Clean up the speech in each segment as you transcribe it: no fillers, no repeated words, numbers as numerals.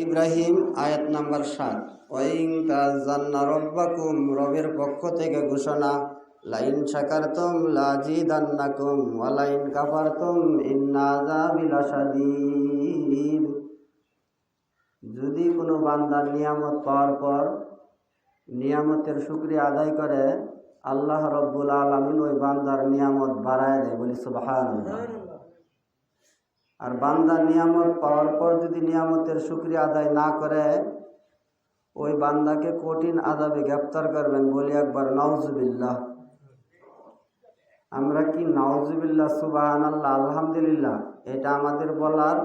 ইব্রাহিম আয়াত number 7। Wine তাযান্না রাব্বাকুম, রবের পক্ষ থেকে ঘোষণা, লাইন শাকারতুম লাযিদান্নাকুম ওয়া লাইন কাফারতুম ইন্না আযাবি লাশাদীদ। যদি কোনো বান্দার নিয়ামত পাওয়ার পর নিয়ামতের শুকরিয়া আদায় করে, আল্লাহ রব্বুল আলামিন ওই বান্দার নিয়ামত বাড়ায় দেয়। বলি সুবহানাল্লাহ। আর বান্দা নিয়ামত পাওয়ার পর যদি নিয়ামতের শুকরিয়া আদায় না করে, ওই বান্দাকে কঠিন আযাবে গ্রেফতার করবেন। বলি একবার নাউজুবিল্লাহ। আমরা কি নাউজুবিল্লাহ, সুবহানাল্লাহ, আলহামদুলিল্লাহ এটা আমাদের বলার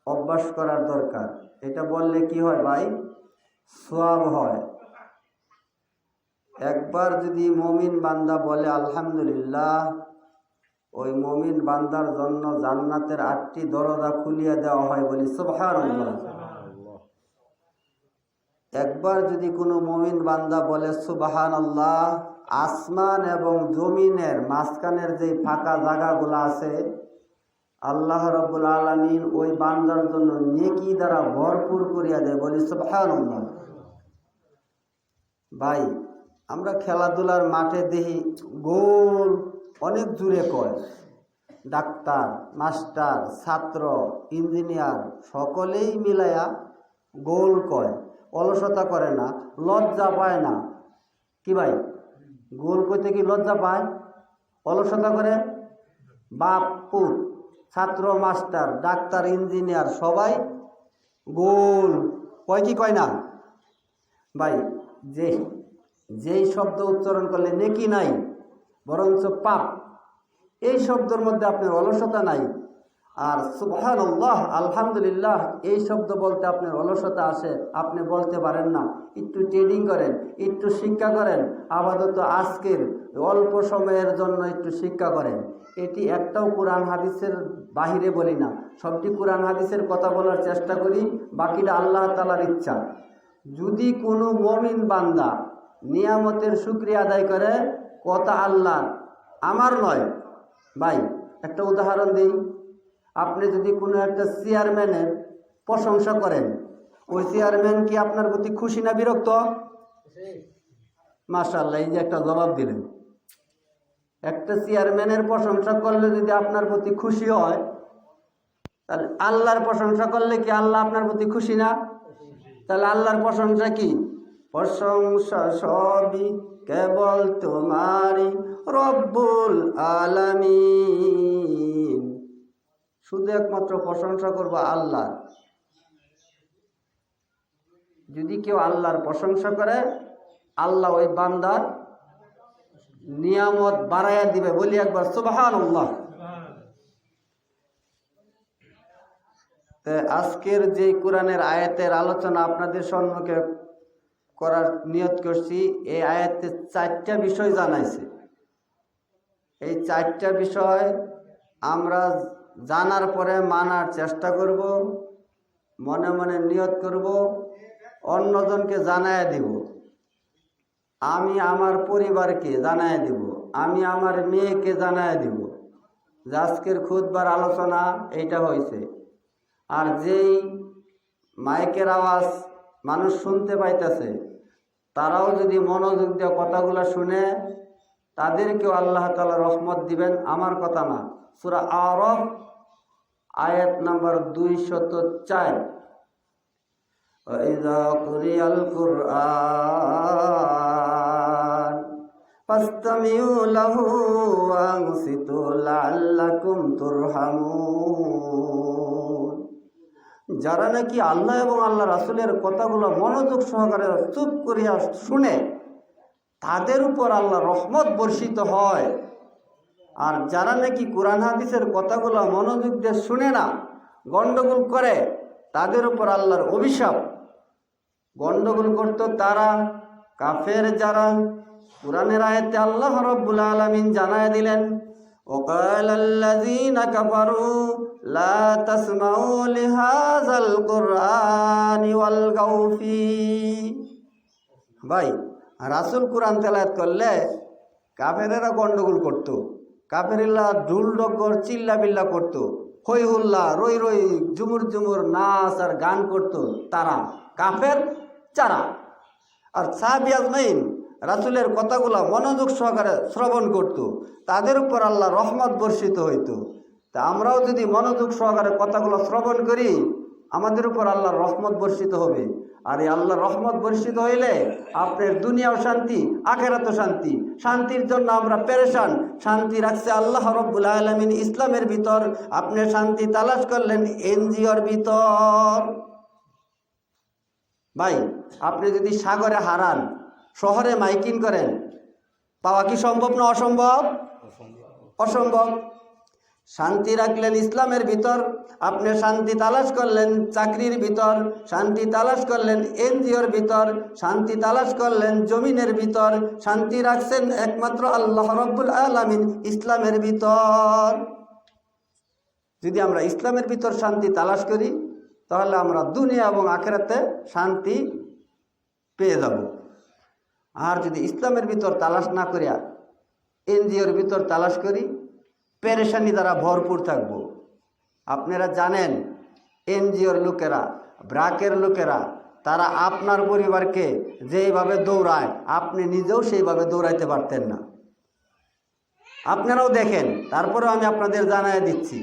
অভ্যাস করার দরকার। এটা বললে কি হয় ভাই? সওয়াব হয়। একবার যদি মুমিন বান্দা বলে আলহামদুলিল্লাহ, ওই মুমিন বান্দার জন্য জান্নাতের 8টি দরজা খুলিয়ে দেওয়া হয়। বলি সুবহানাল্লাহ। একবার যদি কোনো মুমিন বান্দা বলে সুবহানাল্লাহ, আসমান এবং জমিনের মাঝখানের যে ফাঁকা জায়গাগুলো আছে, আল্লাহ রাব্বুল আলামিন ওই বান্দার জন্য নেকি দ্বারা ভরপুর করিয়া দেয়। বলি সুবহানাল্লাহ। ভাই, আমরা খেলাধুলার মাঠে দেখি গোল অনেক জুড়ে কয়, ডাক্তার, মাস্টার, ছাত্র, ইঞ্জিনিয়ার সকলেই মিলাইয়া গোল কয়। অলসতা করে না, লজ্জা পায় না। কি ভাই, গোল কইতে কি লজ্জা পায়? অলসতা করে? বাপ পুত, ছাত্র, মাস্টার, ডাক্তার, ইঞ্জিনিয়ার সবাই গোল কয় কি কয় না? ভাই, যেই শব্দ উচ্চারণ করলে নেকি নাই, বরঞ্চ পাপ, এই শব্দের মধ্যে আপনার অলসতা নাই। আর সুবহানাল্লাহ, আলহামদুলিল্লাহ এই শব্দ বলতে আপনার অলসতা আসে, আপনি বলতে পারেন না। একটু ট্রেনিং করেন, একটু শিক্ষা করেন। আপাতত আজকের অল্প সময়ের জন্য একটু শিক্ষা করেন। এটি একটাও কোরআন হাদিসের বাহিরে বলি না, সবটি কোরআন হাদিসের কথা বলার চেষ্টা করি, বাকিটা আল্লাহ তাআলার ইচ্ছা। যদি কোনো মুমিন বান্দা নিয়ামতের শুকরিয়া আদায় করে, কথা আল্লাহ, আমার নয়। ভাই, একটা উদাহরণ দিই। আপনি যদি কোনো একটা চেয়ারম্যানের প্রশংসা করেন, ওই চেয়ারম্যান কি আপনার প্রতি খুশি না বিরক্ত? মাশাআল্লাহ, এই যে একটা জবাব দিলেন। একটা চেয়ারম্যানের প্রশংসা করলে যদি আপনার প্রতি খুশি হয়, তাহলে আল্লাহর প্রশংসা করলে কি আল্লাহ আপনার প্রতি খুশি না? তাহলে আল্লাহর প্রশংসা কি? প্রশংসা সবই কেবল তোমারই রব্বুল আলামিন। শুধু একমাত্র প্রশংসা করব আল্লাহ। যদি কেউ আল্লাহর প্রশংসা করে, আল্লাহ ওই বান্দার নিয়ামত বাড়াইয়া দিবে। বলি একবার সুবহানাল্লাহ। আজকের যে কোরআনের আয়াতের আলোচনা আপনাদের সম্মুখে করার নিয়ত করছি, এই আয়াতে 4টা বিষয় জানাইছে। এই 4টা বিষয় আমরা জানার পরে মানার চেষ্টা করব, মনে মনে নিয়ত করব, অন্যজনকে জানায় দিব। আমি আমার পরিবারকে জানায় দিব, আমি আমার মেয়েকে জানায় দিব যে আজকের খুতবার আলোচনা এইটা হয়েছে। আর যেই মাইকের আওয়াজ মানুষ শুনতে পাইতেছে, তারাও যদি মনোযোগ দিয়ে কথাগুলো শুনে, তাদেরকেও আল্লাহ তাআলা রহমত দিবেন। আমার কথা না, সূরা আরাফ আয়াত নাম্বার 204। ওয়াইযা কুরিয়াল কুরআন ফাসতামিউ লাহু ওয়া আনসিতু লাআল্লাকুম তুরহামুন। যারা নাকি আল্লাহ এবং আল্লাহ রাসূলের কথাগুলো মনোযোগ সহকারে চুপ করিয়া শুনে, তাদের উপর আল্লাহ রহমত বর্ষিত হয়। আর যারা নাকি কোরআন হাদিসের কথাগুলো মনোযোগ দিয়ে শুনে না, গন্ডগোল করে, তাদের উপর আল্লাহর অভিশাপ। গন্ডগোল করত তারা, কাফের যারা। কোরআনের আয়াতে আল্লাহ রাব্বুল আলামিন জানায় দিলেন, وقال الذين كفروا لا تسمعوا لهذا القرآن والغوا فيه। ভাই, রাসূল কোরআন তেলাওয়াত করলে কাফেরেরা গন্ডগোল করত, কাফেরেরা ঢুল ডগর চিল্লা বিল্লা করত। হই হুল্লা রই রই ঝুমুর ঝুমুর নাচ আর গান করতো তারা কাফের চারা। আর সাহাবী আজমাইন রাসূলের কথাগুলো মনোযোগ সহকারে শ্রবণ করত, তাদের উপর আল্লাহ রহমত বর্ষিত হইতো। তা আমরাও যদি মনোযোগ সহকারে কথাগুলো শ্রবণ করি, আমাদের উপর আল্লাহর রহমত বর্ষিত হবে। আর এই আল্লাহর রহমত বর্ষিত হইলে আপনার দুনিয়াও শান্তি, আখেরাতও শান্তি। শান্তির জন্য আমরা পেরেশান, শান্তি রাখছে আল্লাহ রব্বুল আলামিন ইসলামের ভিতর। আপনি শান্তি তালাশ করলেন এনজিওর ভিতর। ভাই, আপনি যদি সাগরে হারান, শহরে মাইকিং করেন, পাওয়া কি সম্ভব না অসম্ভব? অসম্ভব। শান্তি রাখলেন ইসলামের ভিতর, আপনি শান্তি তালাশ করলেন চাকরির ভিতর, শান্তি তালাশ করলেন এনজিওর ভিতর, শান্তি তালাশ করলেন জমিনের ভিতর, শান্তি রাখছেন একমাত্র আল্লাহ রব্বুল আলামিন ইসলামের ভিতর। যদি আমরা ইসলামের ভিতর শান্তি তালাশ করি, তাহলে আমরা দুনিয়া এবং আখিরাতে শান্তি পেয়ে যাব। আর যদি ইসলামের ভিতর তালাশ না করিয়া এনজিওর ভিতর তালাশ করি, পেরেশানি দ্বারা ভরপুর থাকব। আপনারা জানেন, এনজিওর লোকেরা, ব্র্যাকের লোকেরা, তারা আপনার পরিবারকে যেইভাবে দৌড়ায়, আপনি নিজেও সেইভাবে দৌড়াইতে পারতেন না। আপনারাও দেখেন, তারপরেও আমি আপনাদের জানাই দিচ্ছি,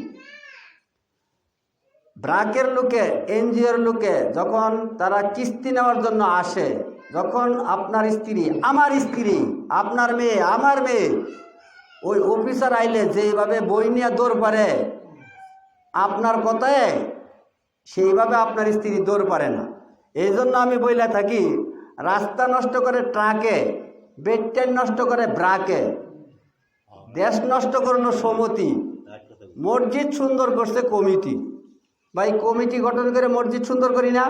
ব্র্যাকের লোকে, এনজিওর লোকে যখন তারা কিস্তি নেওয়ার জন্য আসে, যখন আপনার স্ত্রী, আমার স্ত্রী, আপনার মেয়ে, আমার মেয়ে, ওই অফিসার আইলে যেইভাবে বই নিয়ে দৌড় পারে আপনার কথায়, সেইভাবে আপনার স্ত্রী দৌড় পারে না। এই জন্য আমি বইলা থাকি, রাস্তা নষ্ট করে ট্রাকে, বেডটাইন নষ্ট করে ব্রাকে, দেশ নষ্ট করলো সমিতি, মসজিদ সুন্দর করছে কমিটি। ভাই, কমিটি গঠন করে মসজিদ সুন্দর করি না?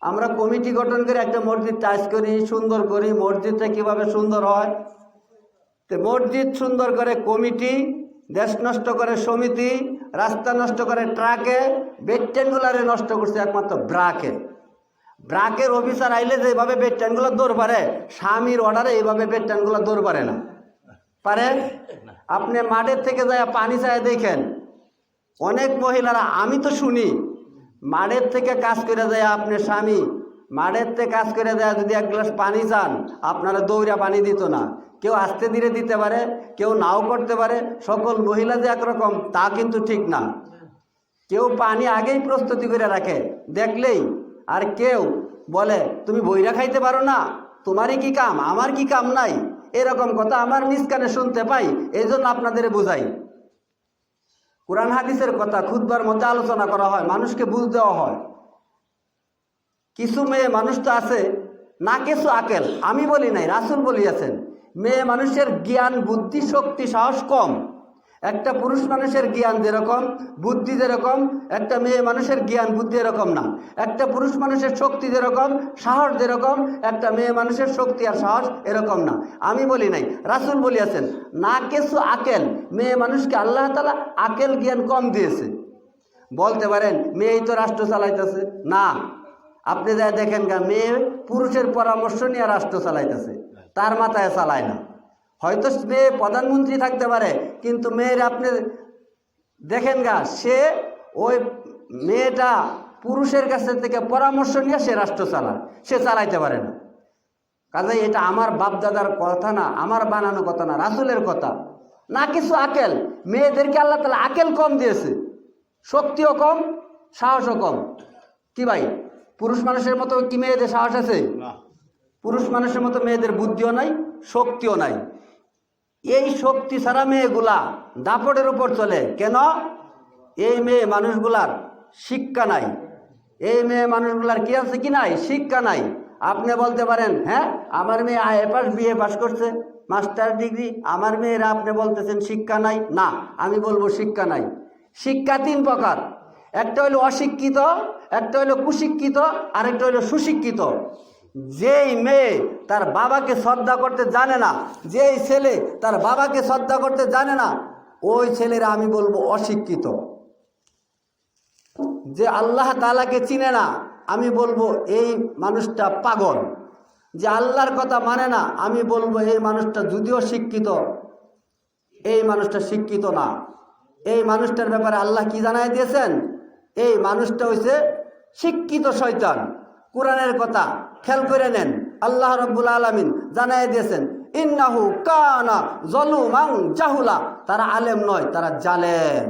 আমরা কমিটি গঠন করে একটা মসজিদ টাচ করি, সুন্দর করি। মসজিদটা কিভাবে সুন্দর হয়? তো মসজিদ সুন্দর করে কমিটি, দেশ নষ্ট করে সমিতি, রাস্তা নষ্ট করে ট্রাকে, বেডটেনগুলারে নষ্ট করছে একমাত্র ব্রাকে। ব্রাকের অফিসার আইলে যেভাবে বেডটেনগুলো দৌড় পারে, স্বামীর অর্ডারে এইভাবে বেডটেনগুলো দৌড় পারে না। পারে? আপনি মাঠের থেকে যায় পানি চায় দেখেন, অনেক মহিলারা, আমি তো শুনি, মাঠের থেকে কাজ করে যায় আপনার স্বামী, মাঠের থেকে কাজ করে দেয়, যদি এক গ্লাস পানি চান, আপনারা দৌড়া পানি দিত না। কেউ আস্তে ধীরে দিতে পারে, কেউ নাও করতে পারে। সকল মহিলা যে একরকম তা কিন্তু ঠিক না। কেউ পানি আগেই প্রস্তুতি করে রাখে দেখলেই, আর কেউ বলে তুমি বইরা খাইতে পারো না, তোমারই কি কাম, আমার কি কাম নাই, এরকম কথা আমার নিজ কানে শুনতে পাই। এই জন্য আপনাদের বোঝাই, কোরআন হাদিসের কথা খুতবার মধ্যে আলোচনা করা হয়, মানুষকে বুঝ দেওয়া হয়। কিছু মেয়ে মানুষ তো আছে না কিছু আকেল, আমি বলি নাই, রাসূল বলিয়াছেন, মেয়ে মানুষের জ্ঞান, বুদ্ধি, শক্তি, সাহস কম। একটা পুরুষ মানুষের জ্ঞান যেরকম, বুদ্ধি যেরকম, একটা মেয়ে মানুষের জ্ঞান বুদ্ধি এরকম না। একটা পুরুষ মানুষের শক্তি যেরকম, সাহস যেরকম, একটা মেয়ে মানুষের শক্তি আর সাহস এরকম না। আমি বলি নাই, রাসূল বলিয়াছেন, না কিছু আকেল, মেয়ে মানুষকে আল্লাহ তাআলা আকেল জ্ঞান কম দিয়েছে। বলতে পারেন মেয়েই তো রাষ্ট্র চালাইতেছে, না, আপনি যা দেখেন গা, মেয়ে পুরুষের পরামর্শ নিয়ে রাষ্ট্র চালাইতেছে, তার মাথায় চালায় না। হয়তো মেয়ে প্রধানমন্ত্রী থাকতে পারে, কিন্তু মেয়ের আপনি দেখেন গা, সে ওই মেয়েটা পুরুষের কাছে থেকে পরামর্শ নিয়ে সে রাষ্ট্র চালায়, সে চালাইতে পারে না। কাজেই এটা আমার বাপদাদার কথা না, আমার বানানো কথা না, রাসূলের কথা। না কিছু আকেল, মেয়েদেরকে আল্লাহ তাআলা আকেল কম দিয়েছে, শক্তিও কম, সাহসও কম। কি ভাই, পুরুষ মানুষের মতো কি মেয়েদের সাহস আছে? পুরুষ মানুষের মতো মেয়েদের বুদ্ধিও নাই, শক্তিও নাই। এই শক্তি ছাড়া মেয়েগুলা দাপটের উপর চলে। কেন? এই মেয়ে মানুষগুলার শিক্ষা নাই। এই মেয়ে মানুষগুলার কি আছে? কি নাই? শিক্ষা নাই। আপনি বলতে পারেন, হ্যাঁ আমার মেয়ে আইএ পাস, বিএ পাস করছে, মাস্টার ডিগ্রি, আমার মেয়েরা আপনি বলতেছেন শিক্ষা নাই। না, আমি বলবো শিক্ষা নাই। শিক্ষা তিন প্রকার, একটা হলো অশিক্ষিত, একটা হলো কুশিক্ষিত, আরেকটা হলো সুশিক্ষিত। যেই মেয়ে তার বাবাকে শ্রদ্ধা করতে জানে না, যেই ছেলে তার বাবাকে শ্রদ্ধা করতে জানে না, ওই ছেলেরা আমি বলবো অশিক্ষিত। যে আল্লাহ তাআলাকে চিনে না, আমি বলবো এই মানুষটা পাগল। যে আল্লাহর কথা মানে না, আমি বলবো এই মানুষটা যদিও শিক্ষিত, এই মানুষটা শিক্ষিত না। এই মানুষটার ব্যাপারে আল্লাহ কি জানাই দিয়েছেন? এই মানুষটা হইছে শিক্ষিত শয়তান। কোরআনের কথা খেয়াল করে নেন, আল্লাহ রাব্বুল আলামিন জানাই দিয়েছেন ইন্নাহু কানা যালুমান জাহুলা, তারা আলেম নয়, তারা জালেম।